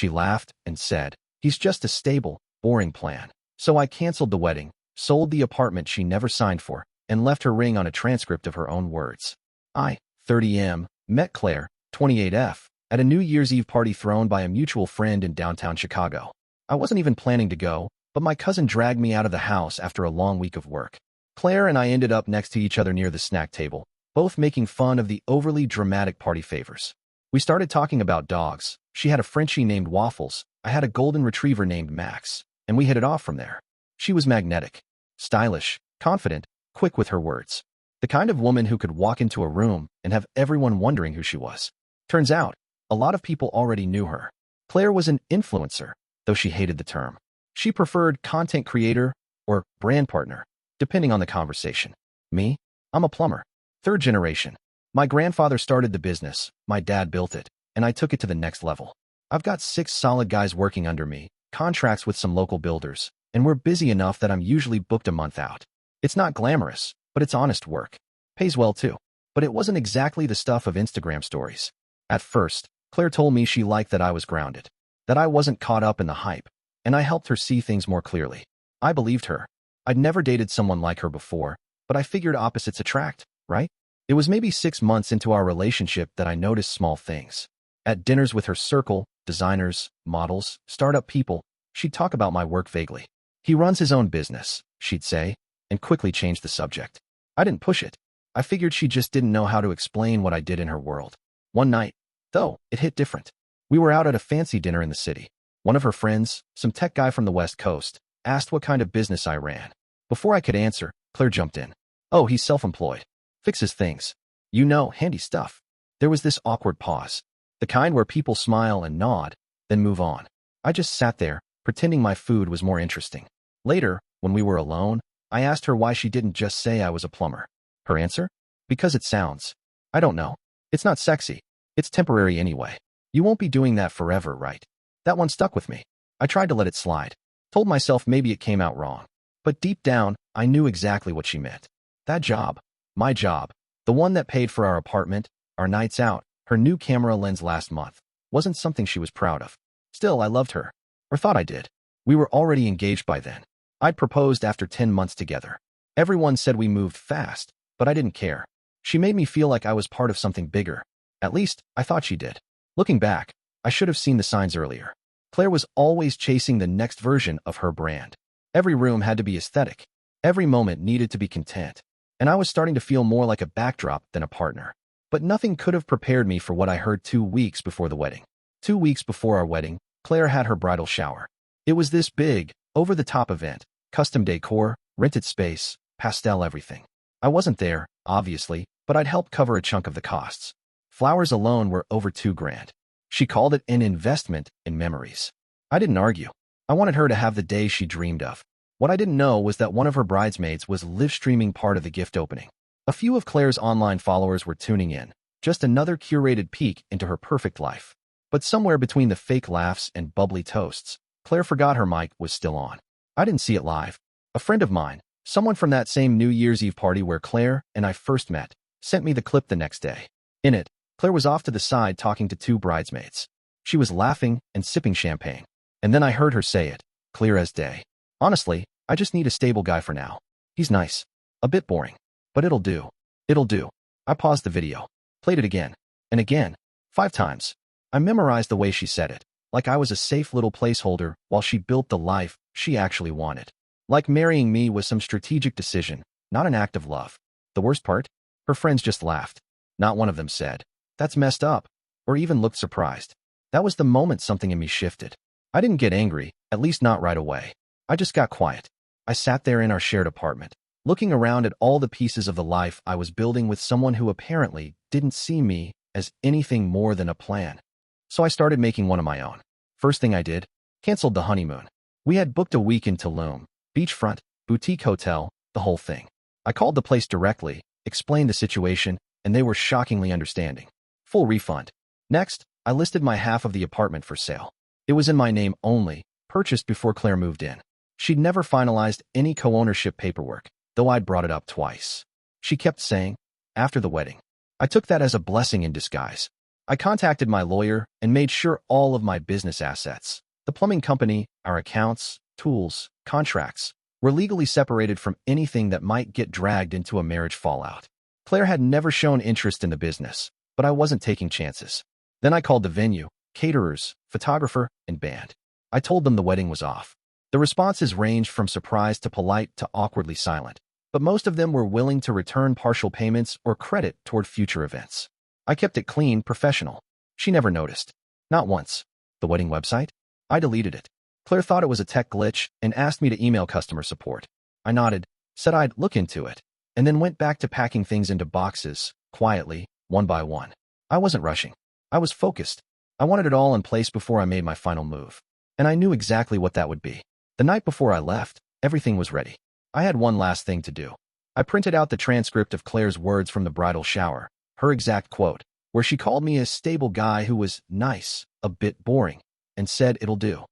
She laughed and said, "He's just a stable, boring plan." So I canceled the wedding, sold the apartment she never signed for, and left her ring on a transcript of her own words. I, 30M, met Claire, 28F, at a New Year's Eve party thrown by a mutual friend in downtown Chicago. I wasn't even planning to go, but my cousin dragged me out of the house after a long week of work. Claire and I ended up next to each other near the snack table, both making fun of the overly dramatic party favors. We started talking about dogs. She had a Frenchie named Waffles, I had a golden retriever named Max, and we hit it off from there. She was magnetic, stylish, confident, quick with her words. The kind of woman who could walk into a room and have everyone wondering who she was. Turns out, a lot of people already knew her. Claire was an influencer, though she hated the term. She preferred content creator or brand partner, depending on the conversation. Me? I'm a plumber. Third generation. My grandfather started the business, my dad built it, and I took it to the next level. I've got 6 solid guys working under me, contracts with some local builders, and we're busy enough that I'm usually booked a month out. It's not glamorous, but it's honest work. Pays well too. But it wasn't exactly the stuff of Instagram stories. At first, Claire told me she liked that I was grounded, that I wasn't caught up in the hype, and I helped her see things more clearly. I believed her. I'd never dated someone like her before, but I figured opposites attract, right? It was maybe 6 months into our relationship that I noticed small things. At dinners with her circle, designers, models, startup people, she'd talk about my work vaguely. "He runs his own business," she'd say, and quickly change the subject. I didn't push it. I figured she just didn't know how to explain what I did in her world. One night, though, it hit different. We were out at a fancy dinner in the city. One of her friends, some tech guy from the West Coast, asked what kind of business I ran. Before I could answer, Claire jumped in. "Oh, he's self-employed. Fixes things. You know, handy stuff." There was this awkward pause, the kind where people smile and nod, then move on. I just sat there, pretending my food was more interesting. Later, when we were alone, I asked her why she didn't just say I was a plumber. Her answer? "Because it sounds. I don't know. It's not sexy. It's temporary anyway. You won't be doing that forever, right?" That one stuck with me. I tried to let it slide. Told myself maybe it came out wrong. But deep down, I knew exactly what she meant. That job, my job, the one that paid for our apartment, our nights out, her new camera lens last month, wasn't something she was proud of. Still, I loved her. Or thought I did. We were already engaged by then. I'd proposed after 10 months together. Everyone said we moved fast, but I didn't care. She made me feel like I was part of something bigger. At least, I thought she did. Looking back, I should have seen the signs earlier. Claire was always chasing the next version of her brand. Every room had to be aesthetic. Every moment needed to be content. And I was starting to feel more like a backdrop than a partner. But nothing could have prepared me for what I heard 2 weeks before the wedding. 2 weeks before our wedding, Claire had her bridal shower. It was this big, over-the-top event, custom decor, rented space, pastel everything. I wasn't there, obviously, but I'd helped cover a chunk of the costs. Flowers alone were over $2,000. She called it an investment in memories. I didn't argue. I wanted her to have the day she dreamed of. What I didn't know was that one of her bridesmaids was live-streaming part of the gift opening. A few of Claire's online followers were tuning in, just another curated peek into her perfect life. But somewhere between the fake laughs and bubbly toasts, Claire forgot her mic was still on. I didn't see it live. A friend of mine, someone from that same New Year's Eve party where Claire and I first met, sent me the clip the next day. In it, Claire was off to the side talking to 2 bridesmaids. She was laughing and sipping champagne. And then I heard her say it, clear as day. "Honestly, I just need a stable guy for now. He's nice. A bit boring. But it'll do. It'll do." I paused the video. Played it again. And again. 5 times. I memorized the way she said it, like I was a safe little placeholder while she built the life she actually wanted. Like marrying me was some strategic decision, not an act of love. The worst part? Her friends just laughed. Not one of them said, "That's messed up," or even looked surprised. That was the moment something in me shifted. I didn't get angry, at least not right away. I just got quiet. I sat there in our shared apartment, looking around at all the pieces of the life I was building with someone who apparently didn't see me as anything more than a plan. So I started making one of my own. First thing I did, canceled the honeymoon. We had booked a week in Tulum, beachfront, boutique hotel, the whole thing. I called the place directly, explained the situation, and they were shockingly understanding. Full refund. Next, I listed my half of the apartment for sale. It was in my name only, purchased before Claire moved in. She'd never finalized any co-ownership paperwork, though I'd brought it up twice. She kept saying, "After the wedding." I took that as a blessing in disguise. I contacted my lawyer and made sure all of my business assets, the plumbing company, our accounts, tools, contracts, were legally separated from anything that might get dragged into a marriage fallout. Claire had never shown interest in the business, but I wasn't taking chances. Then I called the venue, caterers, photographer, and band. I told them the wedding was off. The responses ranged from surprised to polite to awkwardly silent, but most of them were willing to return partial payments or credit toward future events. I kept it clean, professional. She never noticed. Not once. The wedding website? I deleted it. Claire thought it was a tech glitch and asked me to email customer support. I nodded, said I'd look into it, and then went back to packing things into boxes, quietly, one by one. I wasn't rushing. I was focused. I wanted it all in place before I made my final move. And I knew exactly what that would be. The night before I left, everything was ready. I had one last thing to do. I printed out the transcript of Claire's words from the bridal shower, her exact quote, where she called me a stable guy who was nice, a bit boring, and said it'll do.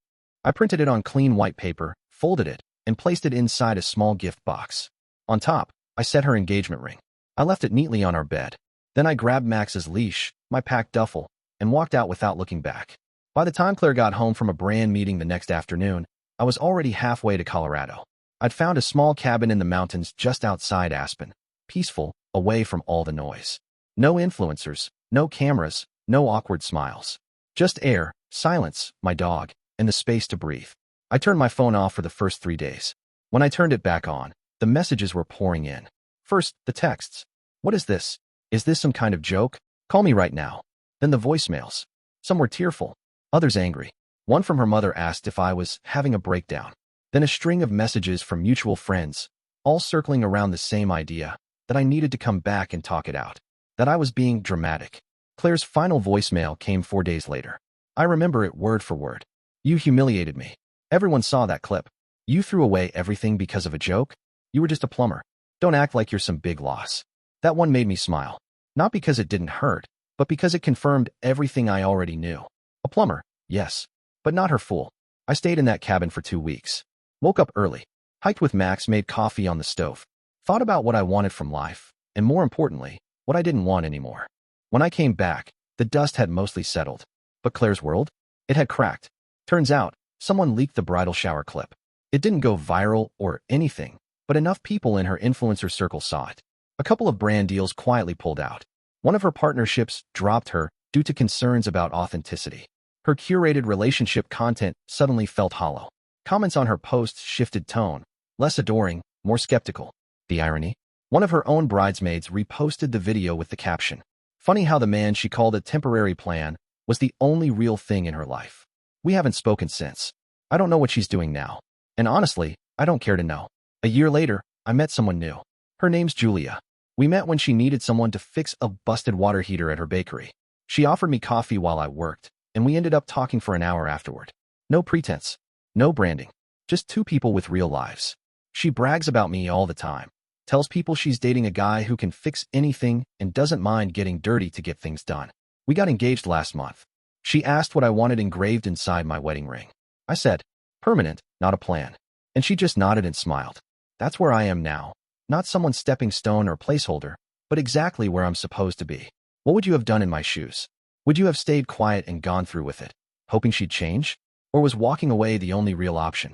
I printed it on clean white paper, folded it, and placed it inside a small gift box. On top, I set her engagement ring. I left it neatly on our bed. Then I grabbed Max's leash, my packed duffel, and walked out without looking back. By the time Claire got home from a brand meeting the next afternoon, I was already halfway to Colorado. I'd found a small cabin in the mountains just outside Aspen, peaceful, away from all the noise. No influencers, no cameras, no awkward smiles. Just air, silence, my dog, and the space to breathe. I turned my phone off for the first 3 days. When I turned it back on, the messages were pouring in. First, the texts. What is this? Is this some kind of joke? Call me right now. Then the voicemails. Some were tearful, others angry. One from her mother asked if I was having a breakdown. Then a string of messages from mutual friends, all circling around the same idea, that I needed to come back and talk it out. That I was being dramatic. Claire's final voicemail came 4 days later. I remember it word for word. You humiliated me. Everyone saw that clip. You threw away everything because of a joke? You were just a plumber. Don't act like you're some big loss. That one made me smile. Not because it didn't hurt, but because it confirmed everything I already knew. A plumber, yes, but not her fool. I stayed in that cabin for 2 weeks. Woke up early, hiked with Max, made coffee on the stove, thought about what I wanted from life, and more importantly, what I didn't want anymore. When I came back, the dust had mostly settled. But Claire's world? It had cracked. Turns out, someone leaked the bridal shower clip. It didn't go viral or anything, but enough people in her influencer circle saw it. A couple of brand deals quietly pulled out. One of her partnerships dropped her due to concerns about authenticity. Her curated relationship content suddenly felt hollow. Comments on her posts shifted tone, less adoring, more skeptical. The irony? One of her own bridesmaids reposted the video with the caption, "Funny how the man she called a temporary plan was the only real thing in her life. We haven't spoken since. I don't know what she's doing now. And honestly, I don't care to know." A year later, I met someone new. Her name's Julia. We met when she needed someone to fix a busted water heater at her bakery. She offered me coffee while I worked, and we ended up talking for an hour afterward. No pretense. No branding. Just two people with real lives. She brags about me all the time. Tells people she's dating a guy who can fix anything and doesn't mind getting dirty to get things done. We got engaged last month. She asked what I wanted engraved inside my wedding ring. I said, permanent, not a plan. And she just nodded and smiled. That's where I am now. Not someone's stepping stone or placeholder, but exactly where I'm supposed to be. What would you have done in my shoes? Would you have stayed quiet and gone through with it, hoping she'd change? Or was walking away the only real option?